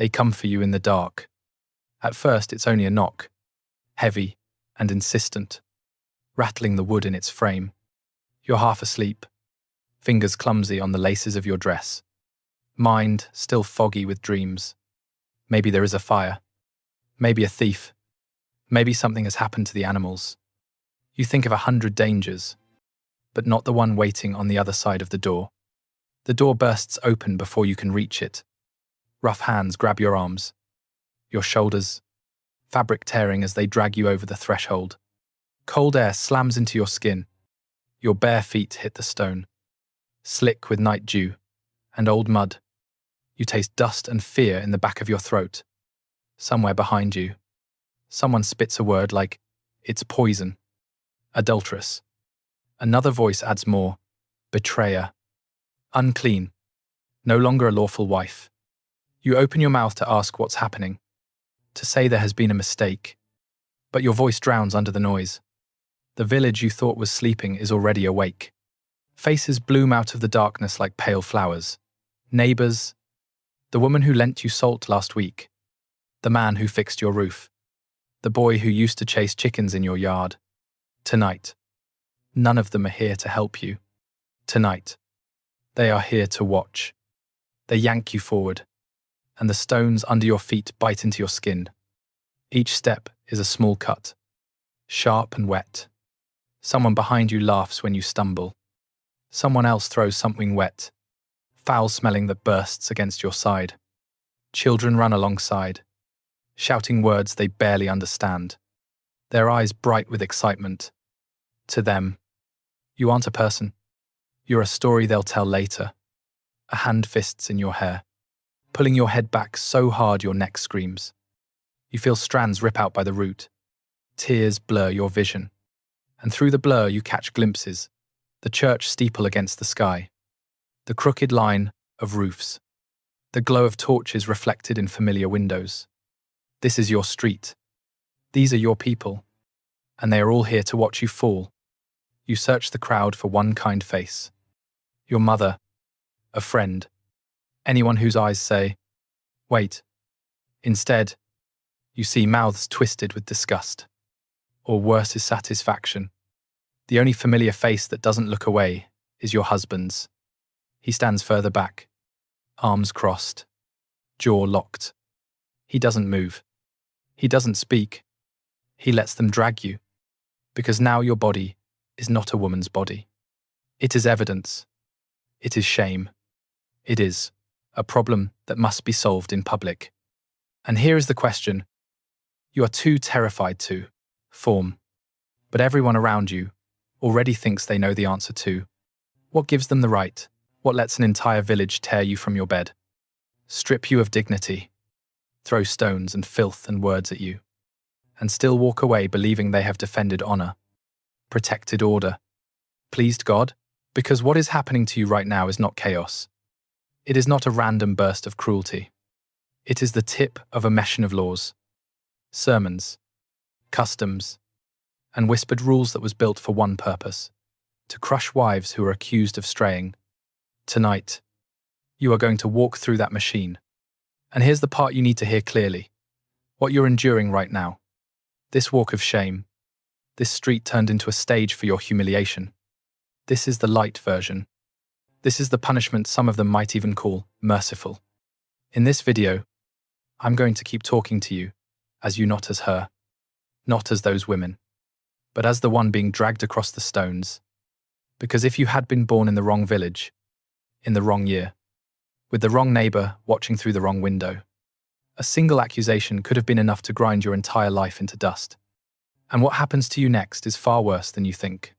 They come for you in the dark. At first, it's only a knock, heavy and insistent, rattling the wood in its frame. You're half asleep, fingers clumsy on the laces of your dress, mind still foggy with dreams. Maybe there is a fire, maybe a thief, maybe something has happened to the animals. You think of 100 dangers, but not the one waiting on the other side of the door. The door bursts open before you can reach it. Rough hands grab your arms, your shoulders, fabric tearing as they drag you over the threshold. Cold air slams into your skin. Your bare feet hit the stone, slick with night dew and old mud. You taste dust and fear in the back of your throat. Somewhere behind you, someone spits a word like, "It's poison." Adulteress. Another voice adds more, betrayer. Unclean. No longer a lawful wife. You open your mouth to ask what's happening, to say there has been a mistake, but your voice drowns under the noise. The village you thought was sleeping is already awake. Faces bloom out of the darkness like pale flowers. Neighbors, the woman who lent you salt last week, the man who fixed your roof, the boy who used to chase chickens in your yard. Tonight, none of them are here to help you. Tonight, they are here to watch. They yank you forward, and the stones under your feet bite into your skin. Each step is a small cut, sharp and wet. Someone behind you laughs when you stumble. Someone else throws something wet, foul-smelling that bursts against your side. Children run alongside, shouting words they barely understand, their eyes bright with excitement. To them, you aren't a person. You're a story they'll tell later. A hand fists in your hair, pulling your head back so hard your neck screams. You feel strands rip out by the root. Tears blur your vision. And through the blur you catch glimpses, the church steeple against the sky, the crooked line of roofs, the glow of torches reflected in familiar windows. This is your street. These are your people, and they are all here to watch you fall. You search the crowd for one kind face. Your mother, a friend, anyone whose eyes say, "Wait." Instead, you see mouths twisted with disgust, or worse is satisfaction. The only familiar face that doesn't look away is your husband's. He stands further back, arms crossed, jaw locked. He doesn't move. He doesn't speak. He lets them drag you, because now your body is not a woman's body. It is evidence. It is shame. It is a problem that must be solved in public. And here is the question you are too terrified to form, but everyone around you already thinks they know the answer to. What gives them the right? What lets an entire village tear you from your bed, strip you of dignity, throw stones and filth and words at you, and still walk away believing they have defended honor, protected order, pleased God? Because what is happening to you right now is not chaos. It is not a random burst of cruelty. It is the tip of a meshing of laws, sermons, customs, and whispered rules that was built for one purpose, to crush wives who are accused of straying. Tonight, you are going to walk through that machine. And here's the part you need to hear clearly. What you're enduring right now. This walk of shame. This street turned into a stage for your humiliation. This is the light version. This is the punishment some of them might even call merciful. In this video, I'm going to keep talking to you as you, not as her, not as those women, but as the one being dragged across the stones. Because if you had been born in the wrong village, in the wrong year, with the wrong neighbor watching through the wrong window, a single accusation could have been enough to grind your entire life into dust. And what happens to you next is far worse than you think.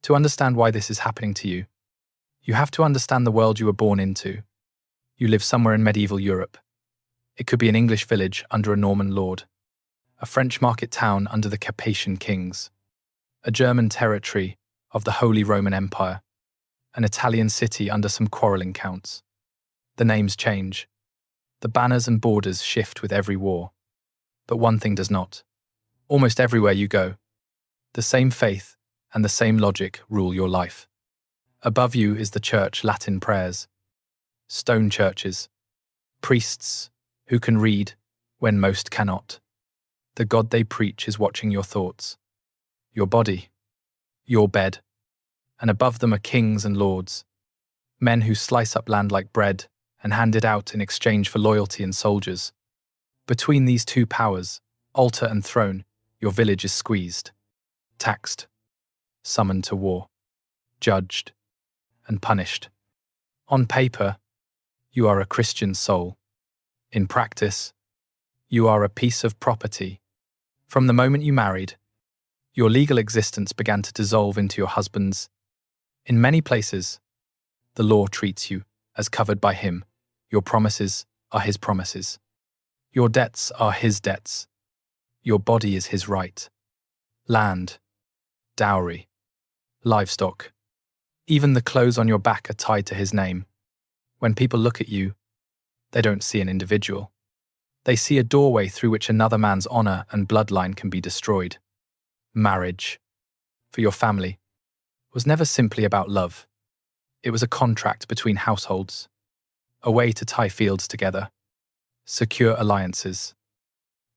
To understand why this is happening to you, you have to understand the world you were born into. You live somewhere in medieval Europe. It could be an English village under a Norman lord, a French market town under the Capetian kings, a German territory of the Holy Roman Empire, an Italian city under some quarreling counts. The names change. The banners and borders shift with every war. But one thing does not. Almost everywhere you go, the same faith and the same logic rule your life. Above you is the church Latin prayers, stone churches, priests who can read when most cannot. The God they preach is watching your thoughts, your body, your bed, and above them are kings and lords, men who slice up land like bread and hand it out in exchange for loyalty and soldiers. Between these two powers, altar and throne, your village is squeezed, taxed, summoned to war, judged, and punished. On paper, you are a Christian soul. In practice, you are a piece of property. From the moment you married, your legal existence began to dissolve into your husband's. In many places, the law treats you as covered by him. Your promises are his promises. Your debts are his debts. Your body is his right. Land, dowry, livestock. Even the clothes on your back are tied to his name. When people look at you, they don't see an individual. They see a doorway through which another man's honor and bloodline can be destroyed. Marriage, for your family, was never simply about love. It was a contract between households, a way to tie fields together, secure alliances,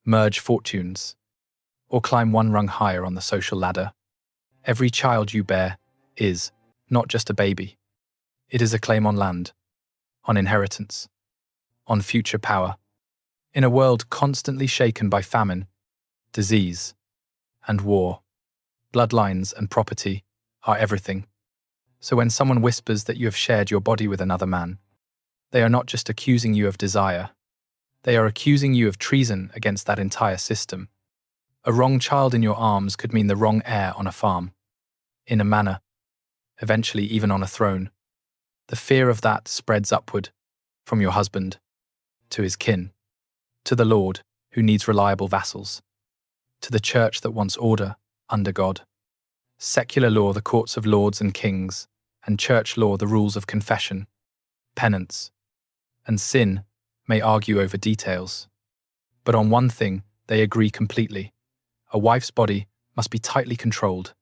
merge fortunes, or climb one rung higher on the social ladder. Every child you bear is not just a baby. It is a claim on land, on inheritance, on future power. In a world constantly shaken by famine, disease, and war, bloodlines and property are everything. So when someone whispers that you have shared your body with another man, they are not just accusing you of desire, they are accusing you of treason against that entire system. A wrong child in your arms could mean the wrong heir on a farm, in a manor, eventually even on a throne. The fear of that spreads upward, from your husband, to his kin, to the Lord, who needs reliable vassals, to the church that wants order under God. Secular law, the courts of lords and kings, and church law, the rules of confession, penance, and sin may argue over details. But on one thing, they agree completely. A wife's body must be tightly controlled.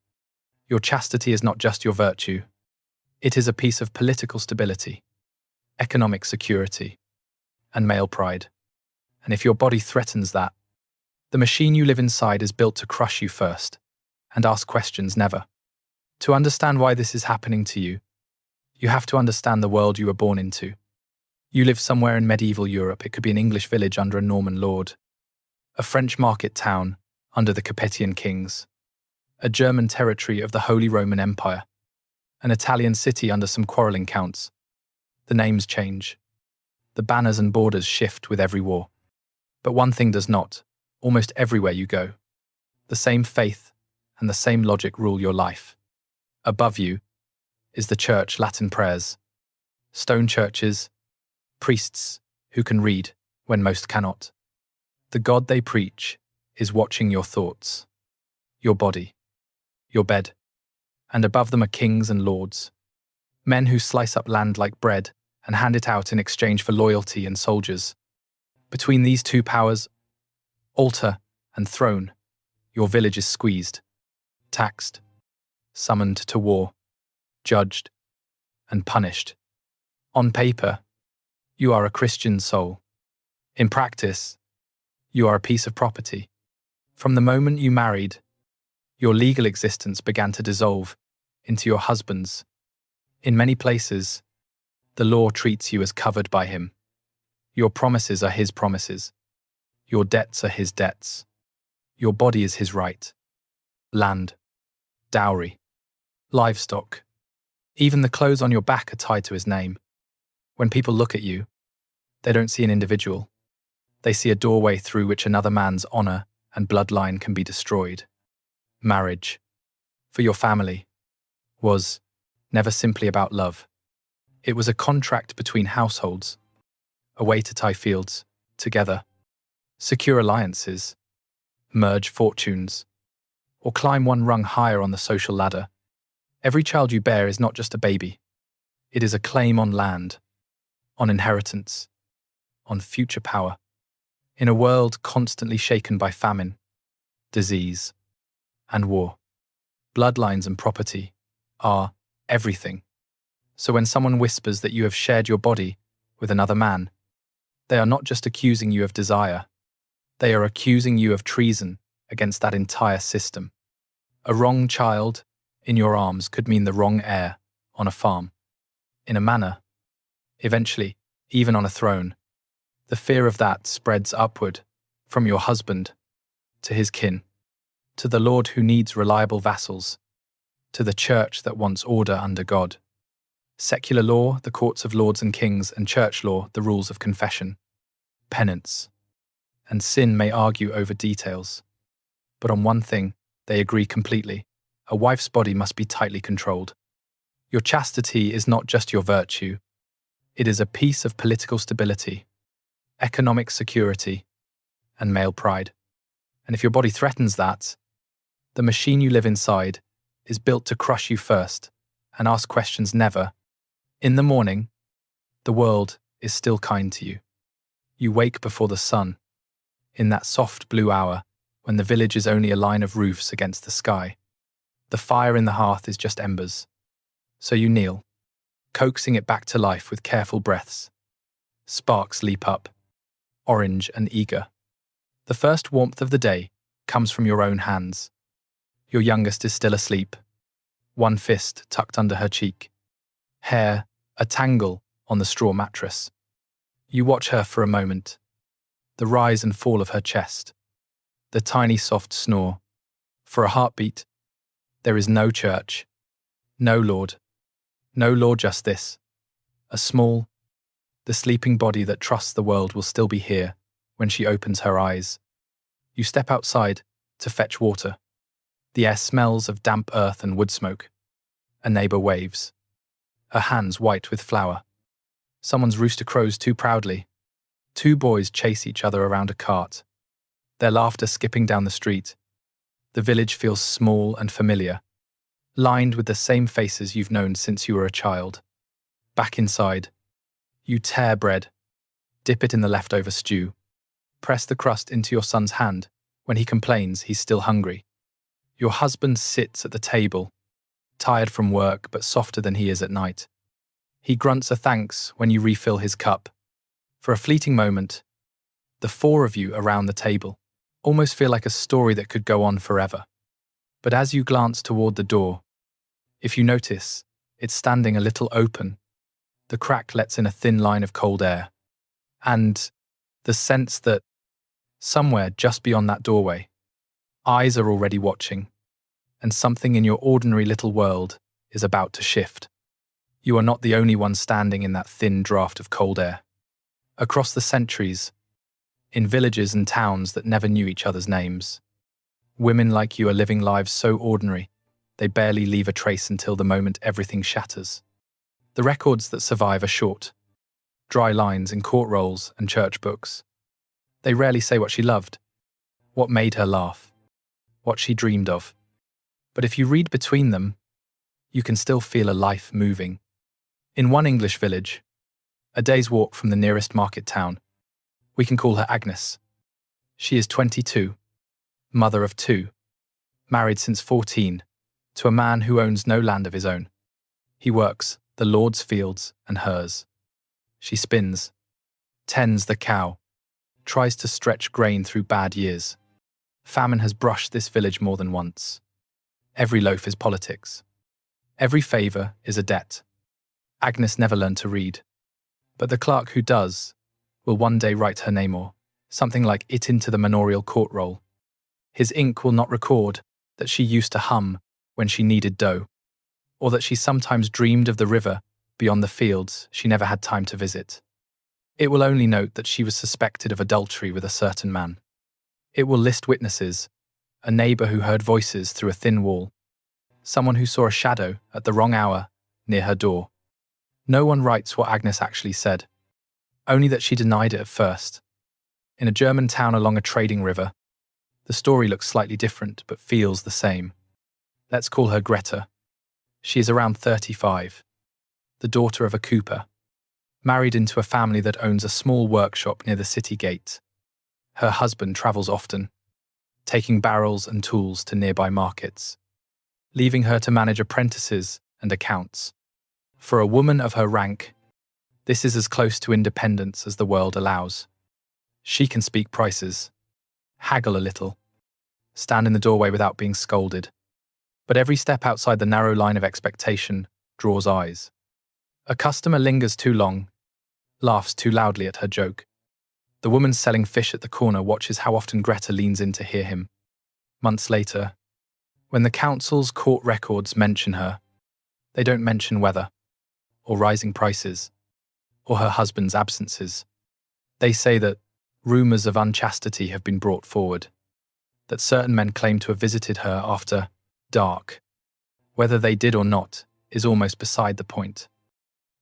Your chastity is not just your virtue. It is a piece of political stability, economic security, and male pride. And if your body threatens that, the machine you live inside is built to crush you first, and ask questions never. To understand why this is happening to you, you have to understand the world you were born into. You live somewhere in medieval Europe. It could be an English village under a Norman lord, a French market town under the Capetian kings, a German territory of the Holy Roman Empire, an Italian city under some quarreling counts. The names change. The banners and borders shift with every war. But one thing does not, almost everywhere you go. The same faith and the same logic rule your life. Above you is the church, Latin prayers, stone churches, priests who can read when most cannot. The God they preach is watching your thoughts, your body, your bed, and above them are kings and lords, men who slice up land like bread and hand it out in exchange for loyalty and soldiers. Between these two powers, altar and throne, your village is squeezed, taxed, summoned to war, judged, and punished. On paper, you are a Christian soul. In practice, you are a piece of property. From the moment you married, your legal existence began to dissolve into your husband's. In many places, the law treats you as covered by him. Your promises are his promises. Your debts are his debts. Your body is his right. Land, dowry, livestock. Even the clothes on your back are tied to his name. When people look at you, they don't see an individual. They see a doorway through which another man's honor and bloodline can be destroyed. Marriage, for your family, was never simply about love. It was a contract between households, a way to tie fields together, secure alliances, merge fortunes, or climb one rung higher on the social ladder. Every child you bear is not just a baby. It is a claim on land, on inheritance, on future power. In a world constantly shaken by famine, disease, and war, bloodlines and property are everything. So when someone whispers that you have shared your body with another man, They are not just accusing you of desire, they are accusing you of treason against that entire system. A wrong child in your arms could mean the wrong heir on a farm. In a manor, eventually, even on a throne. The fear of that spreads upward, from your husband, to his kin, to the Lord who needs reliable vassals, to the church that wants order under God. Secular law, the courts of lords and kings, and church law, the rules of confession, penance, and sin may argue over details. But on one thing, they agree completely. A wife's body must be tightly controlled. Your chastity is not just your virtue. It is a piece of political stability, economic security, and male pride. And if your body threatens that, the machine you live inside is built to crush you first and ask questions never. In the morning, the world is still kind to you. You wake before the sun, in that soft blue hour when the village is only a line of roofs against the sky. The fire in the hearth is just embers. So you kneel, coaxing it back to life with careful breaths. Sparks leap up, orange and eager. The first warmth of the day comes from your own hands. Your youngest is still asleep, one fist tucked under her cheek, hair a tangle on the straw mattress. You watch her for a moment, the rise and fall of her chest, the tiny soft snore. For a heartbeat, there is no church, no Lord, just this. A small, the sleeping body that trusts the world will still be here when she opens her eyes. You step outside to fetch water. The air smells of damp earth and wood smoke. A neighbor waves, her hands white with flour. Someone's rooster crows too proudly. Two boys chase each other around a cart, their laughter skipping down the street. The village feels small and familiar, lined with the same faces you've known since you were a child. Back inside, you tear bread, dip it in the leftover stew, press the crust into your son's hand when he complains he's still hungry. Your husband sits at the table, tired from work but softer than he is at night. He grunts a thanks when you refill his cup. For a fleeting moment, the four of you around the table almost feel like a story that could go on forever. But as you glance toward the door, if you notice, it's standing a little open. The crack lets in a thin line of cold air, and the sense that somewhere just beyond that doorway, eyes are already watching, and something in your ordinary little world is about to shift. You are not the only one standing in that thin draft of cold air. Across the centuries, in villages and towns that never knew each other's names, women like you are living lives so ordinary, they barely leave a trace until the moment everything shatters. The records that survive are short, dry lines in court rolls and church books. They rarely say what she loved, what made her laugh, what she dreamed of. But if you read between them, you can still feel a life moving. In one English village, a day's walk from the nearest market town, we can call her Agnes. She is 22, mother of two, married since 14, to a man who owns no land of his own. He works the Lord's fields and hers. She spins, tends the cow, tries to stretch grain through bad years. Famine has brushed this village more than once. Every loaf is politics. Every favour is a debt. Agnes never learned to read, but the clerk who does will one day write her name or something like it into the manorial court roll. His ink will not record that she used to hum when she kneaded dough, or that she sometimes dreamed of the river beyond the fields she never had time to visit. It will only note that she was suspected of adultery with a certain man. It will list witnesses, a neighbour who heard voices through a thin wall, someone who saw a shadow at the wrong hour near her door. No one writes what Agnes actually said, only that she denied it at first. In a German town along a trading river, the story looks slightly different but feels the same. Let's call her Greta. She is around 35, the daughter of a cooper, married into a family that owns a small workshop near the city gate. Her husband travels often, taking barrels and tools to nearby markets, leaving her to manage apprentices and accounts. For a woman of her rank, This is as close to independence as the world allows. She can speak prices, haggle a little, stand in the doorway without being scolded. But every step outside the narrow line of expectation draws eyes. A customer lingers too long, laughs too loudly at her joke. The woman selling fish at the corner watches how often Greta leans in to hear him. Months later, when the council's court records mention her, they don't mention weather, or rising prices, or her husband's absences. They say that rumours of unchastity have been brought forward, that certain men claim to have visited her after dark. Whether they did or not is almost beside the point.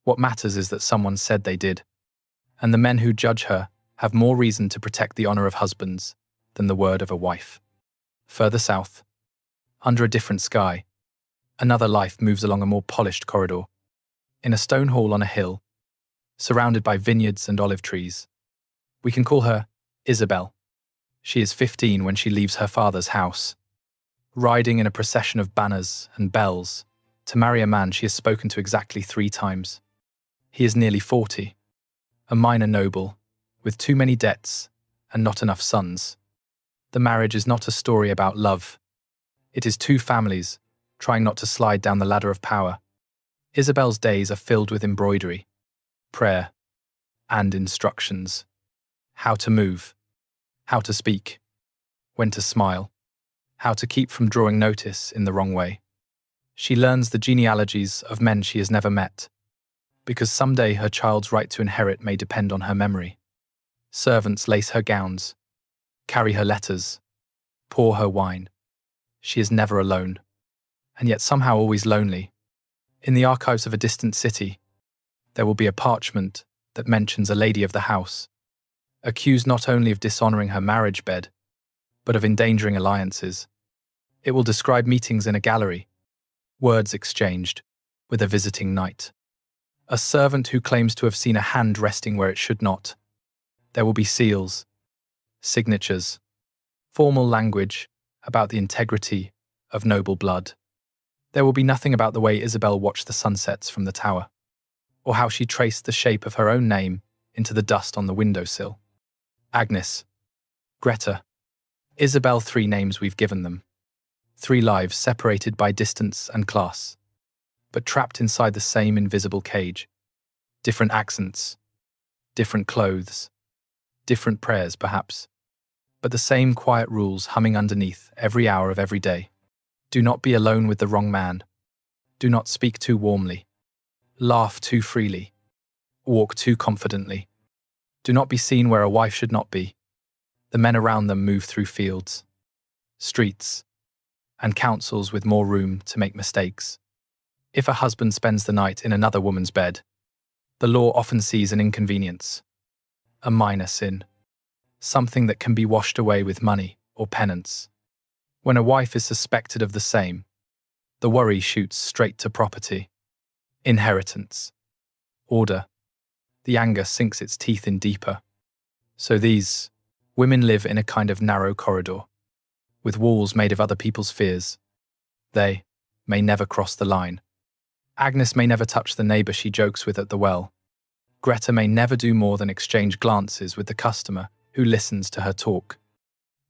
What matters is that someone said they did, and the men who judge her have more reason to protect the honour of husbands than the word of a wife. Further south, under a different sky, another life moves along a more polished corridor. In a stone hall on a hill, surrounded by vineyards and olive trees. We can call her Isabelle. She is 15 when she leaves her father's house, riding in a procession of banners and bells to marry a man she has spoken to exactly 3 times. He is nearly 40, a minor noble, with too many debts and not enough sons. The marriage is not a story about love. It is 2 families trying not to slide down the ladder of power. Isabelle's days are filled with embroidery, prayer, and instructions. How to move, how to speak, when to smile, how to keep from drawing notice in the wrong way. She learns the genealogies of men she has never met, because someday her child's right to inherit may depend on her memory. Servants lace her gowns, carry her letters, pour her wine. She is never alone, and yet somehow always lonely. In the archives of a distant city, there will be a parchment that mentions a lady of the house, accused not only of dishonouring her marriage bed, but of endangering alliances. It will describe meetings in a gallery, words exchanged with a visiting knight, a servant who claims to have seen a hand resting where it should not. There will be seals, signatures, formal language about the integrity of noble blood. There will be nothing about the way Isabelle watched the sunsets from the tower, or how she traced the shape of her own name into the dust on the windowsill. Agnes, Greta, Isabelle, 3 names we've given them. 3 lives separated by distance and class, but trapped inside the same invisible cage. Different accents, different clothes, different prayers perhaps, but the same quiet rules humming underneath every hour of every day. Do not be alone with the wrong man. Do not speak too warmly. Laugh too freely. Walk too confidently. Do not be seen where a wife should not be. The men around them move through fields, streets, and councils with more room to make mistakes. If a husband spends the night in another woman's bed, the law often sees an inconvenience, a minor sin, something that can be washed away with money or penance. When a wife is suspected of the same, the worry shoots straight to property, inheritance, order. The anger sinks its teeth in deeper. So these women live in a kind of narrow corridor, with walls made of other people's fears. They may never cross the line. Agnes may never touch the neighbour she jokes with at the well. Greta may never do more than exchange glances with the customer who listens to her talk.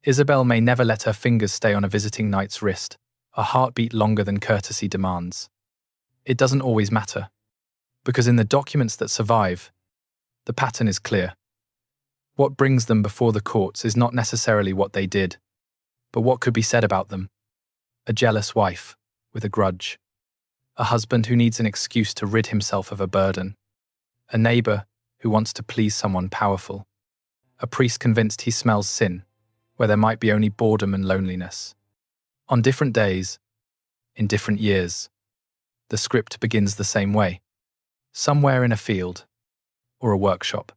Isabelle may never let her fingers stay on a visiting knight's wrist, a heartbeat longer than courtesy demands. It doesn't always matter, because in the documents that survive, the pattern is clear. What brings them before the courts is not necessarily what they did, but what could be said about them. A jealous wife with a grudge, a husband who needs an excuse to rid himself of a burden, a neighbour who wants to please someone powerful, a priest convinced he smells sin where there might be only boredom and loneliness. On different days, in different years, the script begins the same way. Somewhere in a field, or a workshop,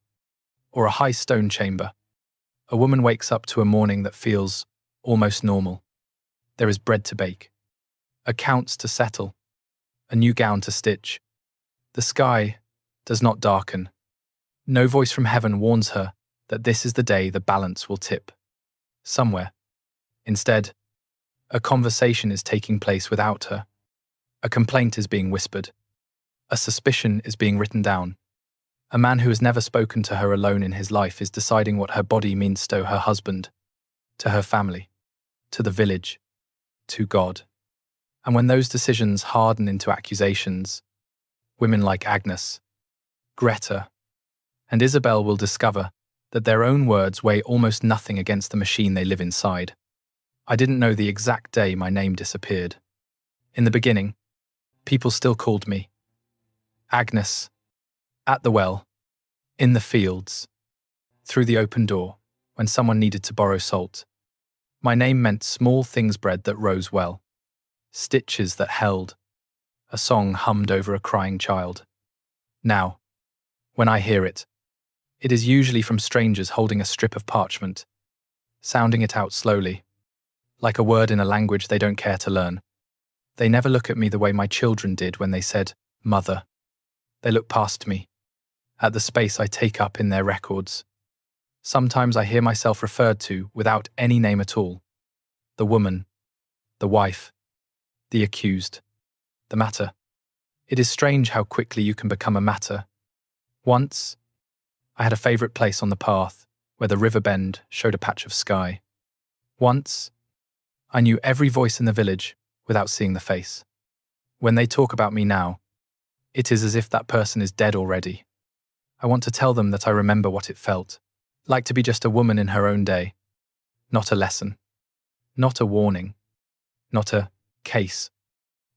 or a high stone chamber, a woman wakes up to a morning that feels almost normal. There is bread to bake, accounts to settle, a new gown to stitch. The sky does not darken. No voice from heaven warns her that this is the day the balance will tip. Somewhere, instead, a conversation is taking place without her. A complaint is being whispered. A suspicion is being written down. A man who has never spoken to her alone in his life is deciding what her body means to her husband, to her family, to the village, to God. And when those decisions harden into accusations, women like Agnes, Greta, and Isabelle will discover that their own words weigh almost nothing against the machine they live inside. I didn't know the exact day my name disappeared. In the beginning, people still called me Agnes, at the well, in the fields, through the open door, when someone needed to borrow salt. My name meant small things bread that rose well, stitches that held, a song hummed over a crying child. Now, when I hear it, it is usually from strangers holding a strip of parchment, sounding it out slowly, like a word in a language they don't care to learn. They never look at me the way my children did when they said, "Mother." They look past me, at the space I take up in their records. Sometimes I hear myself referred to without any name at all. The woman, the wife, the accused, the matter. It is strange how quickly you can become a matter. Once, I had a favourite place on the path where the river bend showed a patch of sky. Once, I knew every voice in the village without seeing the face. When they talk about me now, it is as if that person is dead already. I want to tell them that I remember what it felt like to be just a woman in her own day. Not a lesson. Not a warning. Not a case.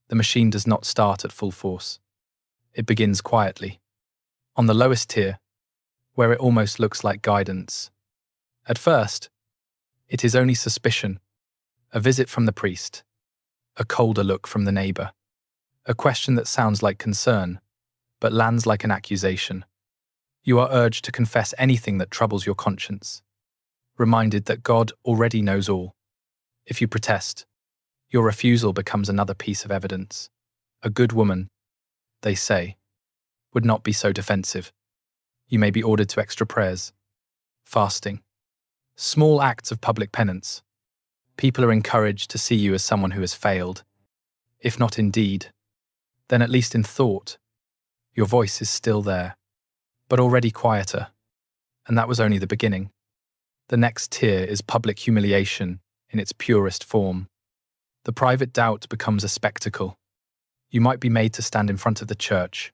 The machine does not start at full force. It begins quietly, on the lowest tier, where it almost looks like guidance. At first, it is only suspicion, a visit from the priest, a colder look from the neighbour, a question that sounds like concern, but lands like an accusation. You are urged to confess anything that troubles your conscience, reminded that God already knows all. If you protest, your refusal becomes another piece of evidence. A good woman, they say, would not be so defensive. You may be ordered to extra prayers, fasting, small acts of public penance. People are encouraged to see you as someone who has failed. If not in deed, then at least in thought. Your voice is still there, but already quieter. And that was only the beginning. The next tier is public humiliation in its purest form. The private doubt becomes a spectacle. You might be made to stand in front of the church,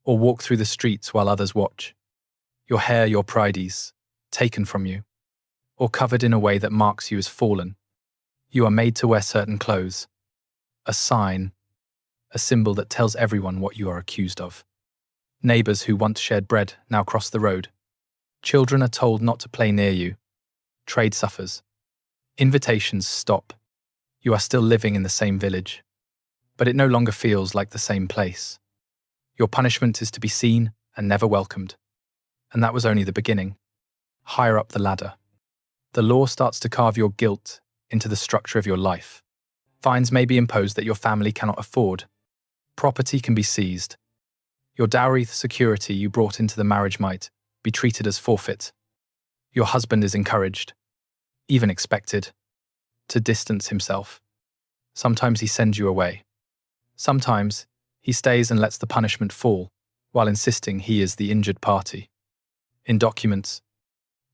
or walk through the streets while others watch. Your hair, your prides, taken from you, or covered in a way that marks you as fallen. You are made to wear certain clothes. A sign, a symbol that tells everyone what you are accused of. Neighbours who once shared bread now cross the road. Children are told not to play near you. Trade suffers. Invitations stop. You are still living in the same village, but it no longer feels like the same place. Your punishment is to be seen and never welcomed. And that was only the beginning. Higher up the ladder, the law starts to carve your guilt into the structure of your life. Fines may be imposed that your family cannot afford. Property can be seized. Your dowry security you brought into the marriage might be treated as forfeit. Your husband is encouraged, even expected, to distance himself. Sometimes he sends you away. Sometimes he stays and lets the punishment fall, while insisting he is the injured party. In documents,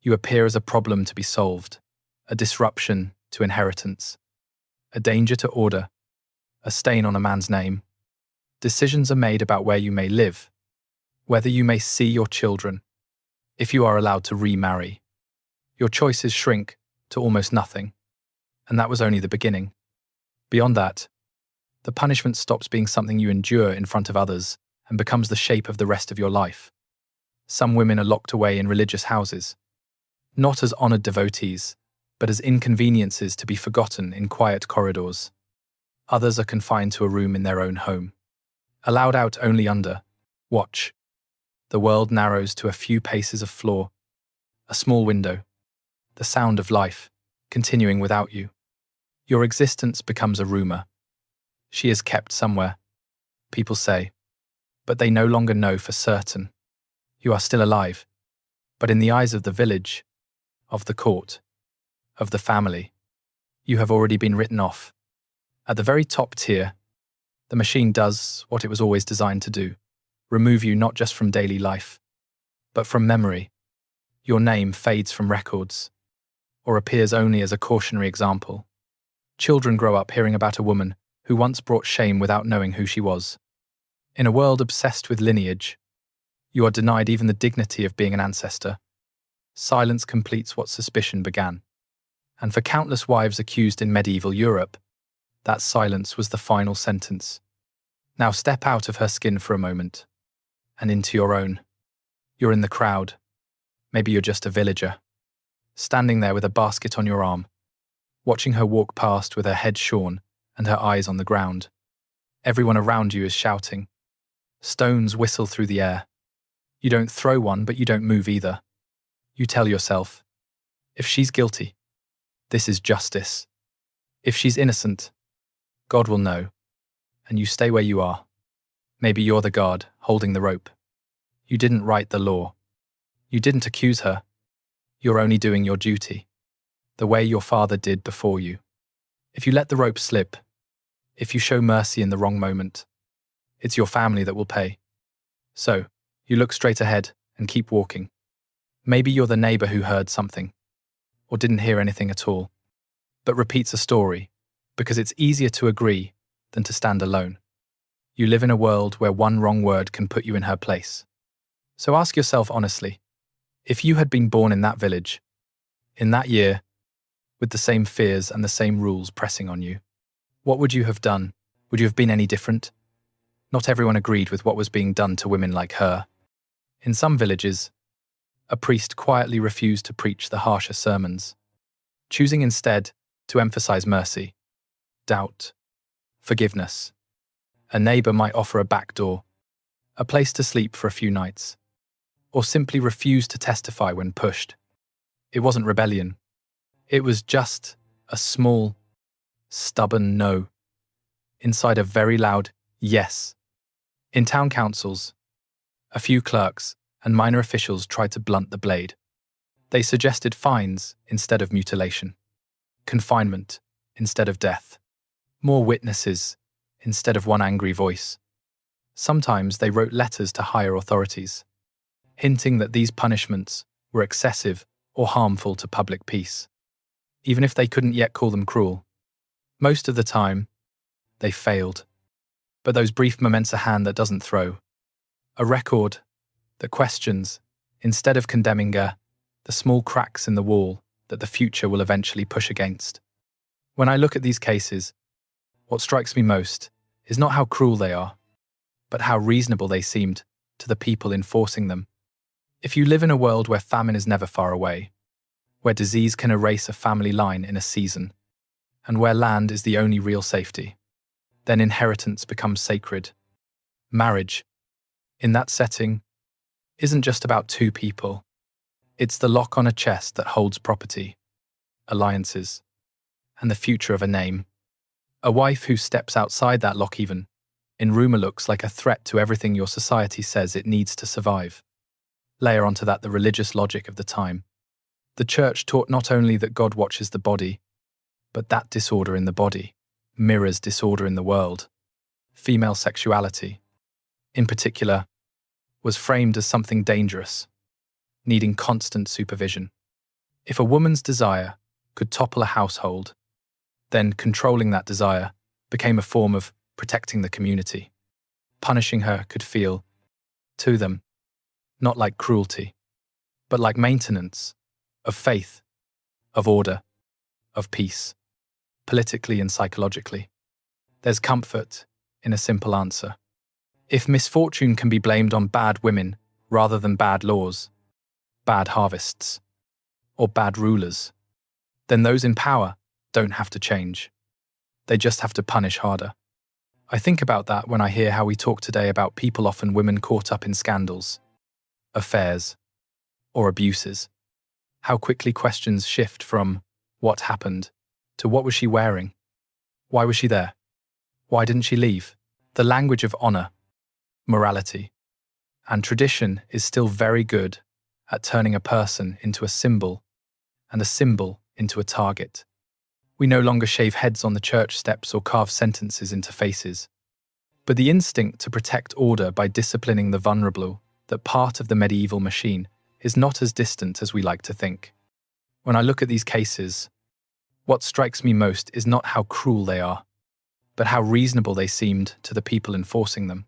you appear as a problem to be solved, a disruption to inheritance, a danger to order, a stain on a man's name. Decisions are made about where you may live, whether you may see your children, if you are allowed to remarry. Your choices shrink to almost nothing, and that was only the beginning. Beyond that, the punishment stops being something you endure in front of others and becomes the shape of the rest of your life. Some women are locked away in religious houses, not as honoured devotees, but as inconveniences to be forgotten in quiet corridors. Others are confined to a room in their own home, allowed out only under watch. The world narrows to a few paces of floor, a small window, the sound of life continuing without you. Your existence becomes a rumour. She is kept somewhere, people say, but they no longer know for certain. You are still alive, but in the eyes of the village, of the court, of the family, you have already been written off. At the very top tier, the machine does what it was always designed to do, remove you not just from daily life, But from memory, your name fades from records, or appears only as a cautionary example. Children grow up hearing about a woman who once brought shame without knowing who she was. In a world obsessed with lineage, you are denied even the dignity of being an ancestor. Silence completes what suspicion began. And for countless wives accused in medieval Europe, that silence was the final sentence. Now step out of her skin for a moment, and into your own. You're in the crowd. Maybe you're just a villager, standing there with a basket on your arm, watching her walk past with her head shorn and her eyes on the ground. Everyone around you is shouting. Stones whistle through the air. You don't throw one, but you don't move either. You tell yourself, if she's guilty, this is justice. If she's innocent, God will know. And you stay where you are. Maybe you're the guard holding the rope. You didn't write the law. You didn't accuse her. You're only doing your duty, the way your father did before you. If you let the rope slip, if you show mercy in the wrong moment, it's your family that will pay. So, you look straight ahead and keep walking. Maybe you're the neighbor who heard something, or didn't hear anything at all, but repeats a story, because it's easier to agree than to stand alone. You live in a world where one wrong word can put you in her place. So ask yourself honestly, if you had been born in that village, in that year, with the same fears and the same rules pressing on you, what would you have done? Would you have been any different? Not everyone agreed with what was being done to women like her. In some villages, a priest quietly refused to preach the harsher sermons, choosing instead to emphasize mercy, doubt, forgiveness. A neighbor might offer a back door, a place to sleep for a few nights, or simply refuse to testify when pushed. It wasn't rebellion. It was just a small, stubborn no, inside a very loud yes. In town councils, a few clerks and minor officials tried to blunt the blade. They suggested fines instead of mutilation, confinement instead of death, more witnesses instead of one angry voice. Sometimes they wrote letters to higher authorities, hinting that these punishments were excessive or harmful to public peace, even if they couldn't yet call them cruel. Most of the time, they failed. But those brief moments a hand that doesn't throw, a record that questions, instead of condemning the small cracks in the wall that the future will eventually push against. When I look at these cases, what strikes me most is not how cruel they are, but how reasonable they seemed to the people enforcing them. If you live in a world where famine is never far away, where disease can erase a family line in a season, and where land is the only real safety, then inheritance becomes sacred. Marriage, in that setting, isn't just about two people. It's the lock on a chest that holds property, alliances, and the future of a name. A wife who steps outside that lock even, in rumor, looks like a threat to everything your society says it needs to survive. Layer onto that the religious logic of the time. The church taught not only that God watches the body, but that disorder in the body mirrors disorder in the world. Female sexuality, in particular, was framed as something dangerous, needing constant supervision. If a woman's desire could topple a household, then controlling that desire became a form of protecting the community. Punishing her could feel, to them, not like cruelty, but like maintenance of faith, of order, of peace, politically and psychologically. There's comfort in a simple answer. If misfortune can be blamed on bad women rather than bad laws, bad harvests, or bad rulers, then those in power don't have to change. They just have to punish harder. I think about that when I hear how we talk today about people, often women caught up in scandals, affairs, or abuses. How quickly questions shift from what happened to what was she wearing? Why was she there? Why didn't she leave? The language of honor, morality, and tradition is still very good at turning a person into a symbol and a symbol into a target. We no longer shave heads on the church steps or carve sentences into faces. But the instinct to protect order by disciplining the vulnerable that part of the medieval machine is not as distant as we like to think. When I look at these cases, what strikes me most is not how cruel they are, but how reasonable they seemed to the people enforcing them.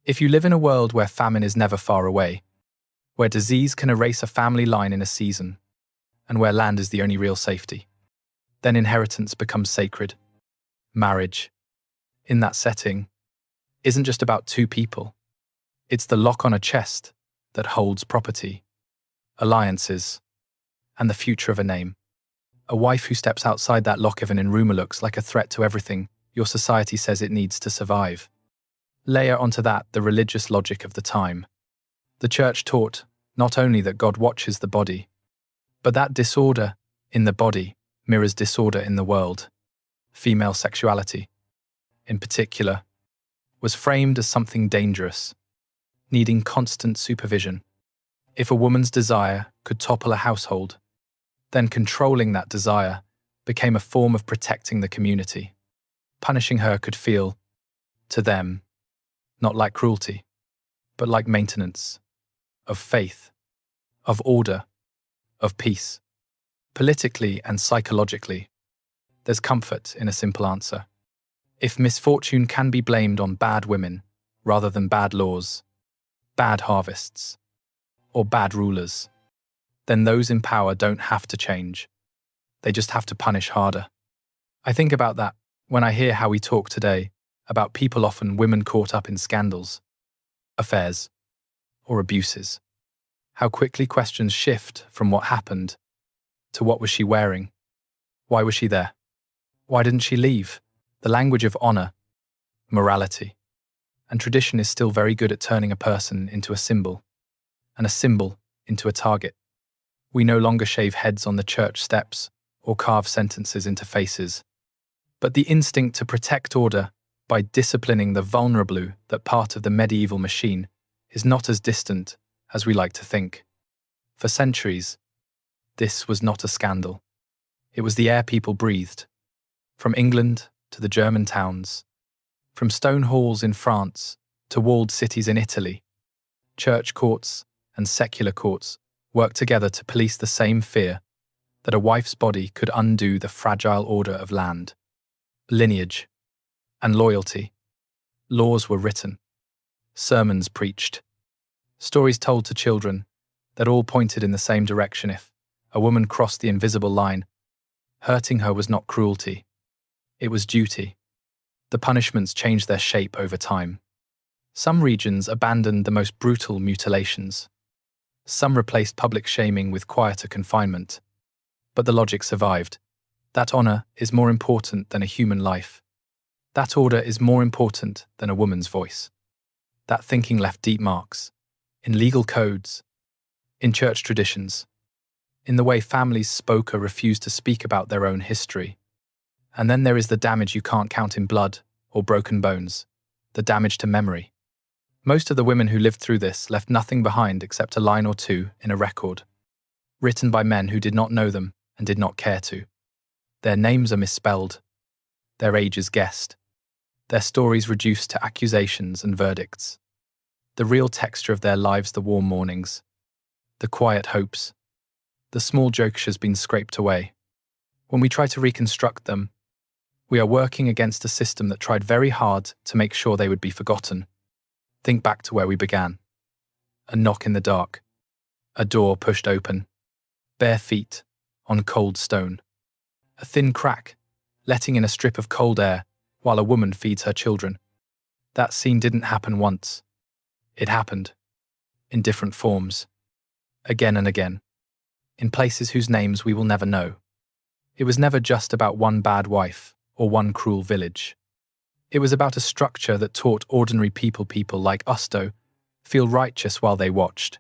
If you live in a world where famine is never far away, where disease can erase a family line in a season, and where land is the only real safety, then inheritance becomes sacred. Marriage, in that setting, isn't just about two people. It's the lock on a chest that holds property, alliances, and the future of a name. A wife who steps outside that lock even in rumor looks like a threat to everything your society says it needs to survive. Layer onto that the religious logic of the time. The church taught not only that God watches the body, but that disorder in the body mirrors disorder in the world. Female sexuality, in particular, was framed as something dangerous, needing constant supervision. If a woman's desire could topple a household, then controlling that desire became a form of protecting the community. Punishing her could feel, to them, not like cruelty, but like maintenance, of faith, of order, of peace. Politically and psychologically, there's comfort in a simple answer. If misfortune can be blamed on bad women rather than bad laws, bad harvests, or bad rulers, then those in power don't have to change. They just have to punish harder. I think about that when I hear how we talk today about people, often women caught up in scandals, affairs, or abuses. How quickly questions shift from what happened to what was she wearing? Why was she there? Why didn't she leave? The language of honor, morality, and tradition is still very good at turning a person into a symbol, and a symbol into a target. We no longer shave heads on the church steps or carve sentences into faces, but the instinct to protect order by disciplining the vulnerable, that part of the medieval machine, is not as distant as we like to think. For centuries, this was not a scandal. It was the air people breathed. From England to the German towns, from stone halls in France to walled cities in Italy, church courts and secular courts worked together to police the same fear that a wife's body could undo the fragile order of land, lineage, and loyalty. Laws were written, sermons preached, stories told to children that all pointed in the same direction. If a woman crossed the invisible line, hurting her was not cruelty, it was duty. The punishments changed their shape over time. Some regions abandoned the most brutal mutilations. Some replaced public shaming with quieter confinement. But the logic survived. That honor is more important than a human life. That order is more important than a woman's voice. That thinking left deep marks. In legal codes, in church traditions, in the way families spoke or refused to speak about their own history. And then there is the damage you can't count in blood or broken bones, the damage to memory. Most of the women who lived through this left nothing behind except a line or two in a record, written by men who did not know them and did not care to. Their names are misspelled, their ages guessed, their stories reduced to accusations and verdicts. The real texture of their lives, the warm mornings, the quiet hopes, the small jokes has been scraped away. When we try to reconstruct them, we are working against a system that tried very hard to make sure they would be forgotten. Think back to where we began. A knock in the dark, a door pushed open, bare feet on cold stone, a thin crack letting in a strip of cold air while a woman feeds her children. That scene didn't happen once. It happened, in different forms, again and again, in places whose names we will never know. It was never just about one bad wife or one cruel village. It was about a structure that taught ordinary people like us to feel righteous while they watched.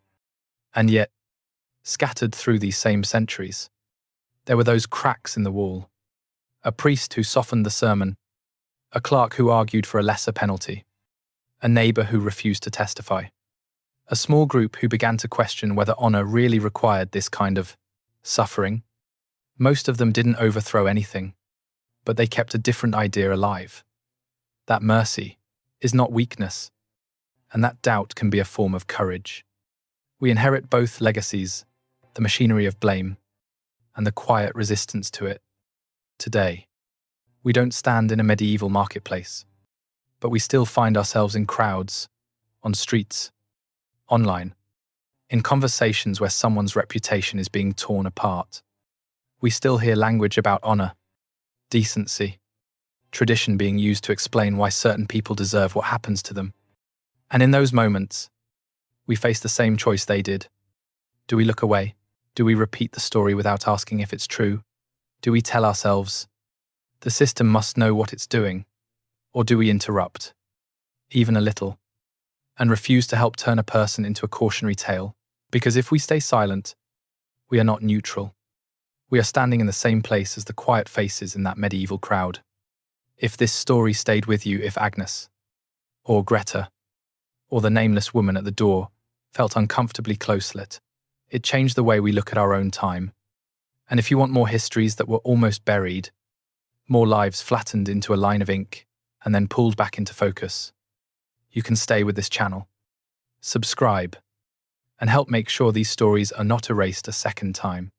And yet, scattered through these same centuries, there were those cracks in the wall. A priest who softened the sermon, a clerk who argued for a lesser penalty, a neighbor who refused to testify, a small group who began to question whether honor really required this kind of suffering. Most of them didn't overthrow anything, but they kept a different idea alive. That mercy is not weakness, and that doubt can be a form of courage. We inherit both legacies, the machinery of blame and the quiet resistance to it. Today, we don't stand in a medieval marketplace, but we still find ourselves in crowds, on streets, online, in conversations where someone's reputation is being torn apart. We still hear language about honor, decency, tradition being used to explain why certain people deserve what happens to them. And in those moments, we face the same choice they did. Do we look away? Do we repeat the story without asking if it's true? Do we tell ourselves, the system must know what it's doing? Or do we interrupt, even a little, and refuse to help turn a person into a cautionary tale? Because if we stay silent, we are not neutral. We are standing in the same place as the quiet faces in that medieval crowd. If this story stayed with you, if Agnes, or Greta, or the nameless woman at the door felt uncomfortably close-lit, it changed the way we look at our own time. And if you want more histories that were almost buried, more lives flattened into a line of ink and then pulled back into focus, you can stay with this channel, subscribe, and help make sure these stories are not erased a second time.